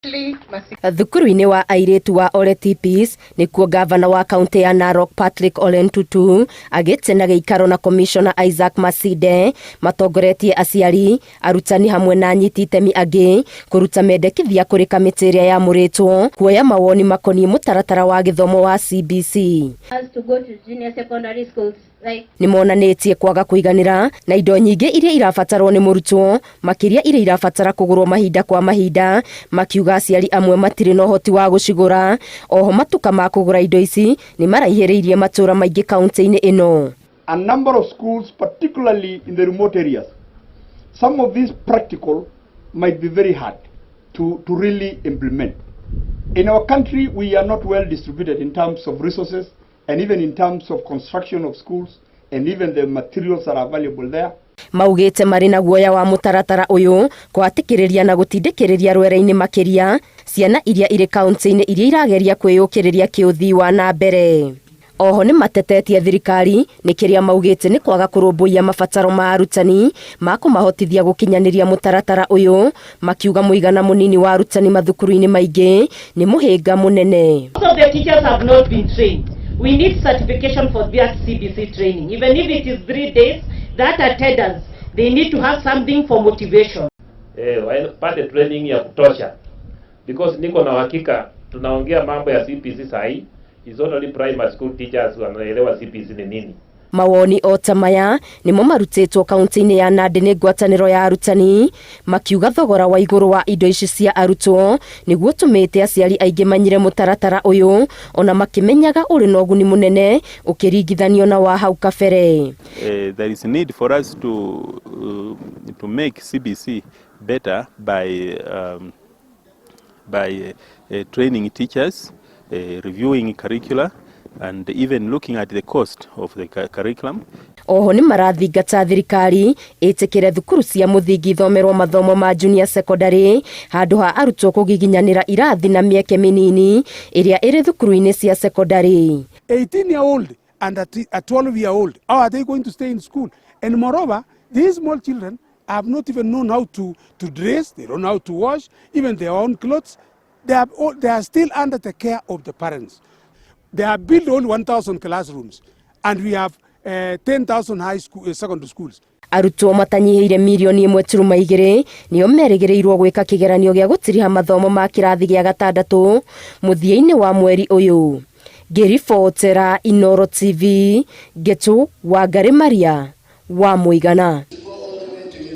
Thukuru-inĩ wa airĩtu wa Oreti Peace nĩkuo gavana wa kaunti ya Narok Patrick Ole Ntutu agĩtena gĩikaro na komishona Isaac Masinde matongoretie aciari, arutani hamwe na anyiti itemi angĩ kũruta mendekithia kũrĩ kamĩtĩ ĩrĩa yamũrĩtwo kuoya mawoni makoniĩ mũtaratara wa gĩthomo wa CBC. Nĩmonanĩtie kwaga kũiganĩra na indo nyingĩ iria irabatarwo nĩ mũrutwo, makĩria iria irabatara kũgũrwo mahinda kwa mahinda, makiuga aciari amwe matirĩ na ũhoti wa gũcigũra. Oho matuka ma kũgũra indo ici nĩ maraihĩrĩirie matũra maingĩ kaunti-inĩ ĩno. A number of schools, particularly in the remote areas, some of these practical might be very hard to really implement. In our country, we are not well distributed in terms of resources and even in terms of construction of schools and even the materials that are available there. Maugĩte marĩ na guoya wa mũtaratara ũyũ kwatĩkĩrĩria na gũtindĩkĩrĩria rwere-inĩ makĩria ciana iria irĩ kaunti-inĩ iria irageria kwĩyũkĩrĩria kĩũthii wa na mbere. Oho nĩ matetetie thirikari nĩ kĩrĩa maugĩte nĩ kwaga kũrũmbũiya mabataro ma arutani ma kũmahotithia gũkinyanĩria mũtaratara ũyũ, makiuga mũigana mũnini wa arutani mathukuru-inĩ maingĩ nĩ mũhĩnga mũnene. We need certification for their CBC training. Even if it is 3 days, that attendance, they need to have something for motivation. Pate training ya kutosha. Because niko na hakika tunaongea mambo ya CBC sahi, is only primary school teachers wanaelewa CBC ni nini. Mawoni o ta maya nĩmo marutĩtwo kaunti-inĩ ya Nandi nĩ ngwatanĩro ya arutani, makiuga thogora wa igũrũ wa indo ici cia arutwo nĩguo tũmĩte aciari aingĩ manyire mũtaratara ũyũ, ona makĩmenyaga ũrĩ na ũguni mũnene ũkĩringithanio na wa hau kabere. There is a need for us to make CBC better by training teachers, reviewing curricula, and even looking at the cost of the curriculum. Oho nĩ marathingata thirikari ĩtĩkĩre thukuru cia mũthingi ithomerwo mathomo ma junior secondary handũ ha arutwo kũgiginyanĩra irathi na mĩeke mĩnini ĩrĩa ĩrĩ thukuru-inĩ cia secondary. 18-year-old and a 12-year-old, how are they going to stay in school? And moreover, these small children have not even known how to dress, they don't know how to wash, even their own clothes. They are still under the care of the parents. They have built only 1,000 classrooms and we have 10,000 secondary schools. Arutwo matanyihĩire mirioni 1.2 nĩo merĩgĩrĩirwo gwĩka kĩgeranio gĩa gũtiriha mathomo ma kĩrathi gĩa gatandatũ mũthia-inĩ wa mweri ũyũ. Ngĩribotera Inooro TV, Getu Wangari Maria wa Mũigana.